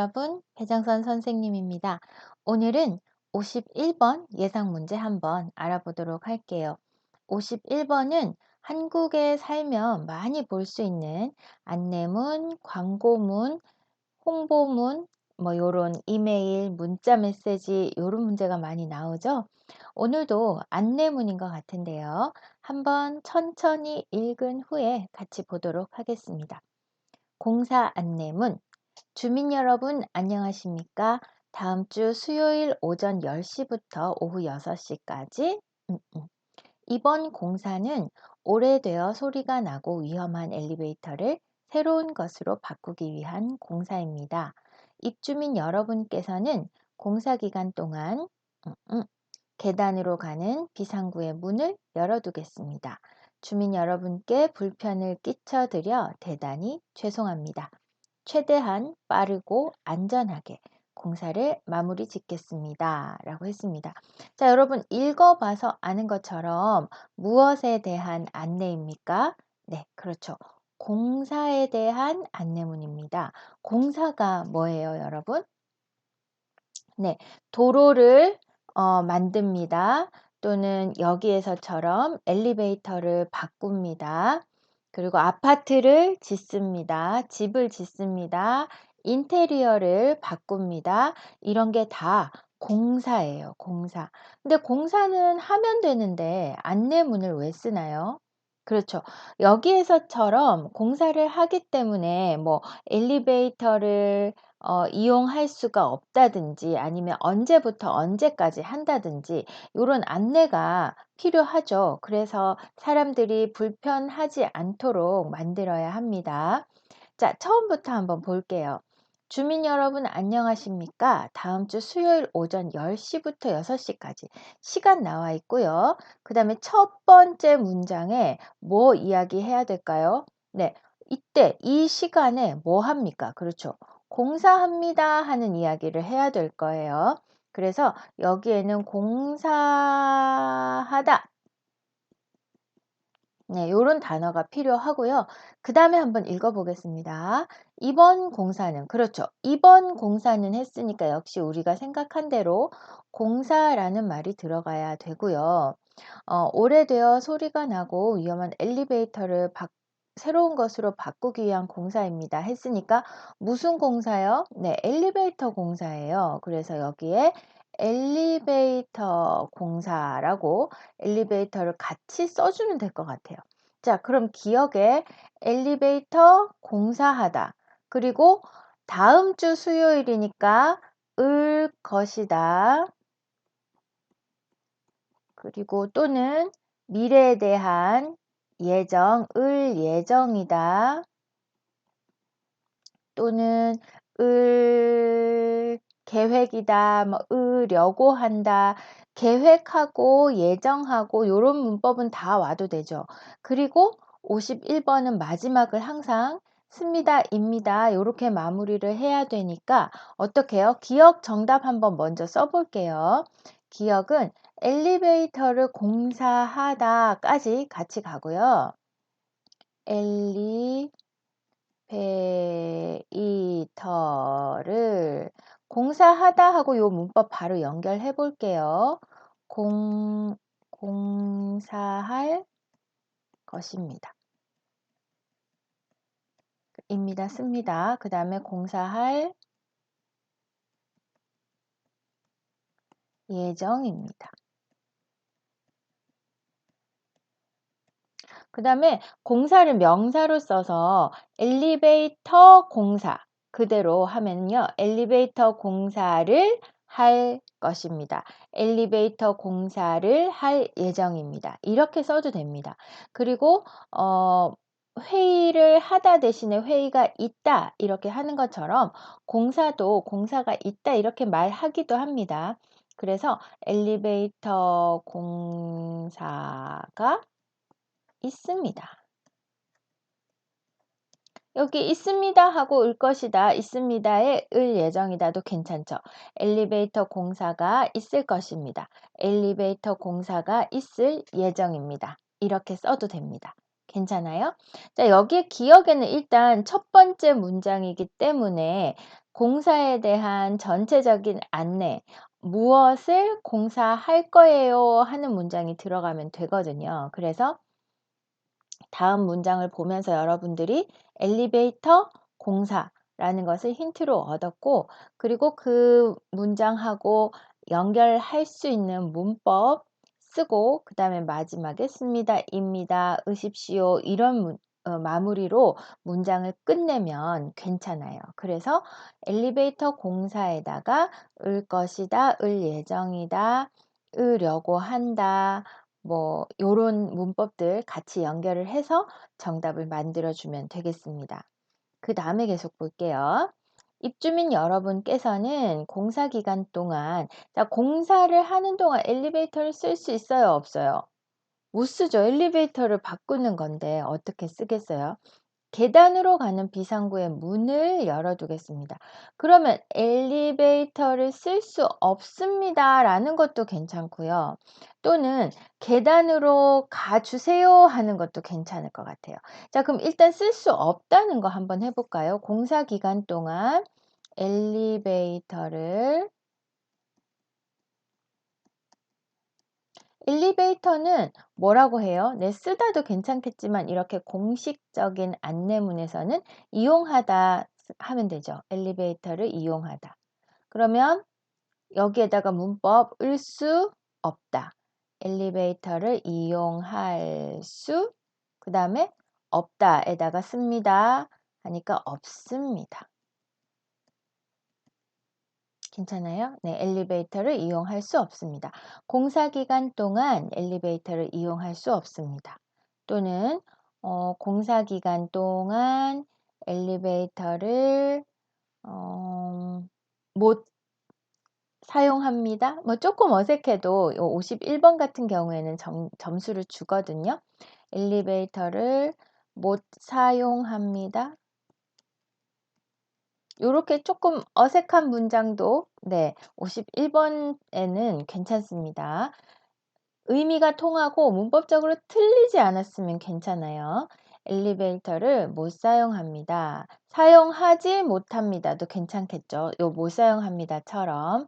여러분, 배정선 선생님입니다. 오늘은 51번 예상 문제 한번 알아보도록 할게요. 51번은 한국에 살면 많이 볼 수 있는 안내문, 광고문, 홍보문, 뭐 요런 이메일, 문자 메시지 요런 문제가 많이 나오죠. 오늘도 안내문인 것 같은데요. 한번 천천히 읽은 후에 같이 보도록 하겠습니다. 공사 안내문. 주민 여러분 안녕하십니까? 다음 주 수요일 오전 10시부터 오후 6시까지 이번 공사는 오래되어 소리가 나고 위험한 엘리베이터를 새로운 것으로 바꾸기 위한 공사입니다. 입주민 여러분께서는 공사 기간 동안 계단으로 가는 비상구의 문을 열어두겠습니다. 주민 여러분께 불편을 끼쳐드려 대단히 죄송합니다. 최대한 빠르고 안전하게 공사를 마무리 짓겠습니다. 라고 했습니다. 자, 여러분 읽어봐서 아는 것처럼 무엇에 대한 안내입니까? 네, 그렇죠. 공사에 대한 안내문입니다. 공사가 뭐예요, 여러분? 네, 도로를 만듭니다. 또는 여기에서처럼 엘리베이터를 바꿉니다. 그리고 아파트를 짓습니다. 집을 짓습니다. 인테리어를 바꿉니다. 이런 게 다 공사예요, 공사. 근데 공사는 하면 되는데 안내문을 왜 쓰나요? 그렇죠. 여기에서처럼 공사를 하기 때문에 뭐 엘리베이터를 이용할 수가 없다든지 아니면 언제부터 언제까지 한다든지 이런 안내가 필요하죠. 그래서 사람들이 불편하지 않도록 만들어야 합니다. 자, 처음부터 한번 볼게요. 주민 여러분 안녕하십니까? 다음 주 수요일 오전 10시부터 6시까지 시간 나와 있고요. 그 다음에 첫 번째 문장에 뭐 이야기해야 될까요? 네, 이때 이 시간에 뭐 합니까? 그렇죠. 공사합니다 하는 이야기를 해야 될 거예요. 그래서 여기에는 공사하다. 네, 요런 단어가 필요하고요. 그 다음에 한번 읽어보겠습니다. 이번 공사는, 그렇죠. 이번 공사는 했으니까 역시 우리가 생각한 대로 공사라는 말이 들어가야 되고요. 오래되어 소리가 나고 위험한 엘리베이터를 새로운 것으로 바꾸기 위한 공사입니다. 했으니까 무슨 공사요? 네, 엘리베이터 공사예요. 그래서 여기에 엘리베이터 공사라고 엘리베이터를 같이 써주면 될 것 같아요. 자, 그럼 기억에 엘리베이터 공사하다. 그리고 다음 주 수요일이니까 을 것이다. 그리고 또는 미래에 대한 예정, 을 예정이다. 또는 을 계획이다, 뭐 으려고 한다. 계획하고 예정하고 요런 문법은 다 와도 되죠. 그리고 51번은 마지막을 항상 습니다, 입니다. 요렇게 마무리를 해야 되니까 어떻게 해요? 기억 정답 한번 먼저 써볼게요. 기억은 엘리베이터를 공사하다까지 같이 가고요. 엘리베이터를 공사하다 하고 요 문법 바로 연결해 볼게요. 공사할 것입니다. 입니다. 씁니다. 그 다음에 공사할 예정입니다. 그 다음에 공사를 명사로 써서 엘리베이터 공사 그대로 하면요. 엘리베이터 공사를 할 것입니다. 엘리베이터 공사를 할 예정입니다. 이렇게 써도 됩니다. 그리고 회의를 하다 대신에 회의가 있다 이렇게 하는 것처럼 공사도 공사가 있다 이렇게 말하기도 합니다. 그래서 엘리베이터 공사가 있습니다. 여기 있습니다 하고 을 것이다, 있습니다에 을 예정이다도 괜찮죠. 엘리베이터 공사가 있을 것입니다. 엘리베이터 공사가 있을 예정입니다. 이렇게 써도 됩니다. 괜찮아요? 자, 여기에 기억에는 일단 첫 번째 문장이기 때문에 공사에 대한 전체적인 안내, 무엇을 공사할 거예요 하는 문장이 들어가면 되거든요. 그래서 다음 문장을 보면서 여러분들이 엘리베이터 공사라는 것을 힌트로 얻었고, 그리고 그 문장하고 연결할 수 있는 문법 쓰고, 그 다음에 마지막에 씁니다, 입니다, 으십시오 이런 마무리로 문장을 끝내면 괜찮아요. 그래서 엘리베이터 공사에다가 을 것이다, 을 예정이다, 으려고 한다, 뭐 요런 문법들 같이 연결을 해서 정답을 만들어 주면 되겠습니다. 그 다음에 계속 볼게요. 입주민 여러분께서는 공사 기간 동안, 자, 공사를 하는 동안 엘리베이터를 쓸 수 있어요, 없어요? 못 쓰죠. 엘리베이터를 바꾸는 건데 어떻게 쓰겠어요? 계단으로 가는 비상구의 문을 열어두겠습니다. 그러면 엘리베이터를 쓸 수 없습니다 라는 것도 괜찮고요. 또는 계단으로 가주세요 하는 것도 괜찮을 것 같아요. 자, 그럼 일단 쓸 수 없다는 거 한번 해볼까요? 공사 기간 동안 엘리베이터를 엘리베이터는 뭐라고 해요? 네, 쓰다도 괜찮겠지만 이렇게 공식적인 안내문에서는 이용하다 하면 되죠. 엘리베이터를 이용하다. 그러면 여기에다가 문법 을 수 없다. 엘리베이터를 이용할 수, 그 다음에 없다에다가 씁니다 하니까 없습니다. 괜찮아요? 네, 엘리베이터를 이용할 수 없습니다. 공사 기간 동안 엘리베이터를 이용할 수 없습니다. 또는 공사 기간 동안 엘리베이터를 못 사용합니다. 뭐 조금 어색해도 51번 같은 경우에는 점수를 주거든요. 엘리베이터를 못 사용합니다. 요렇게 조금 어색한 문장도 네, 51번에는 괜찮습니다. 의미가 통하고 문법적으로 틀리지 않았으면 괜찮아요. 엘리베이터를 못 사용합니다. 사용하지 못합니다도 괜찮겠죠. 요 못 사용합니다처럼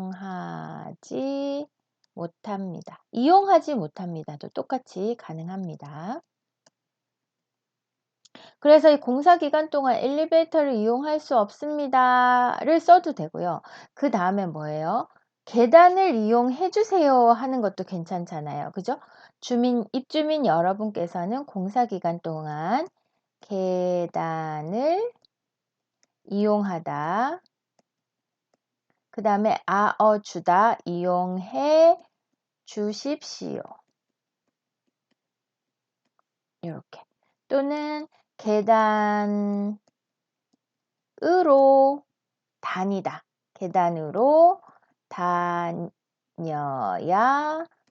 사용하지 못합니다. 이용하지 못합니다도 똑같이 가능합니다. 그래서 이 공사 기간 동안 엘리베이터를 이용할 수 없습니다를 써도 되고요. 그 다음에 뭐예요? 계단을 이용해 주세요 하는 것도 괜찮잖아요. 그죠? 입주민 여러분께서는 공사 기간 동안 계단을 이용하다. 그 다음에 주다, 이용해 주십시오. 이렇게. 또는 계단으로 다니다. 계단으로 다녀야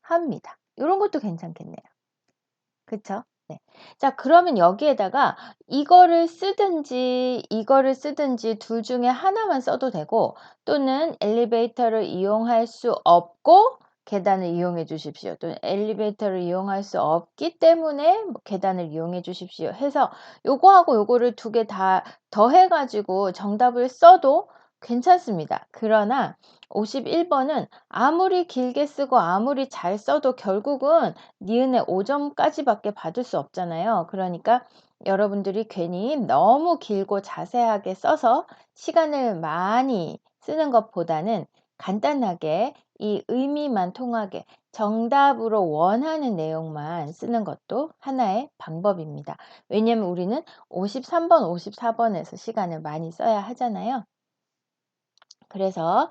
합니다. 이런 것도 괜찮겠네요. 그쵸? 네. 자, 그러면 여기에다가 이거를 쓰든지 둘 중에 하나만 써도 되고, 또는 엘리베이터를 이용할 수 없고 계단을 이용해 주십시오. 또는 엘리베이터를 이용할 수 없기 때문에 뭐 계단을 이용해 주십시오. 해서 요거하고 요거를 두 개 다 더해가지고 정답을 써도 괜찮습니다. 그러나 51번은 아무리 길게 쓰고 아무리 잘 써도 결국은 니은의 5점까지밖에 받을 수 없잖아요. 그러니까 여러분들이 괜히 너무 길고 자세하게 써서 시간을 많이 쓰는 것보다는 간단하게 이 의미만 통하게 정답으로 원하는 내용만 쓰는 것도 하나의 방법입니다. 왜냐하면 우리는 53번, 54번에서 시간을 많이 써야 하잖아요. 그래서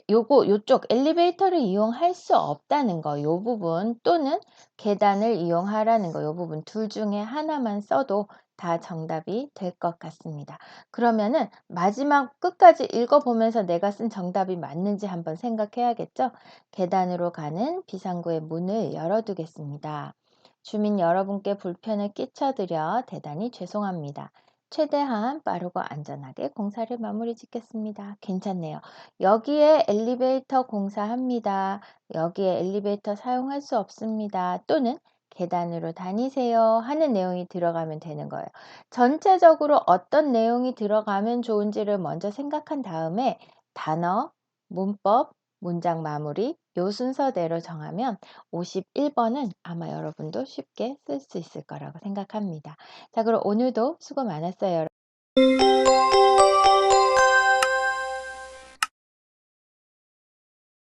요쪽 엘리베이터를 이용할 수 없다는 거, 요 부분 또는 계단을 이용하라는 거, 요 부분 둘 중에 하나만 써도 다 정답이 될 것 같습니다. 그러면은 마지막 끝까지 읽어보면서 내가 쓴 정답이 맞는지 한번 생각해야겠죠? 계단으로 가는 비상구의 문을 열어두겠습니다. 주민 여러분께 불편을 끼쳐드려 대단히 죄송합니다. 최대한 빠르고 안전하게 공사를 마무리 짓겠습니다. 괜찮네요. 여기에 엘리베이터 공사합니다. 여기에 엘리베이터 사용할 수 없습니다. 또는 계단으로 다니세요 하는 내용이 들어가면 되는 거예요. 전체적으로 어떤 내용이 들어가면 좋은지를 먼저 생각한 다음에 단어, 문법, 문장 마무리 요 순서대로 정하면 51번은 아마 여러분도 쉽게 쓸 수 있을 거라고 생각합니다. 자, 그럼 오늘도 수고 많았어요.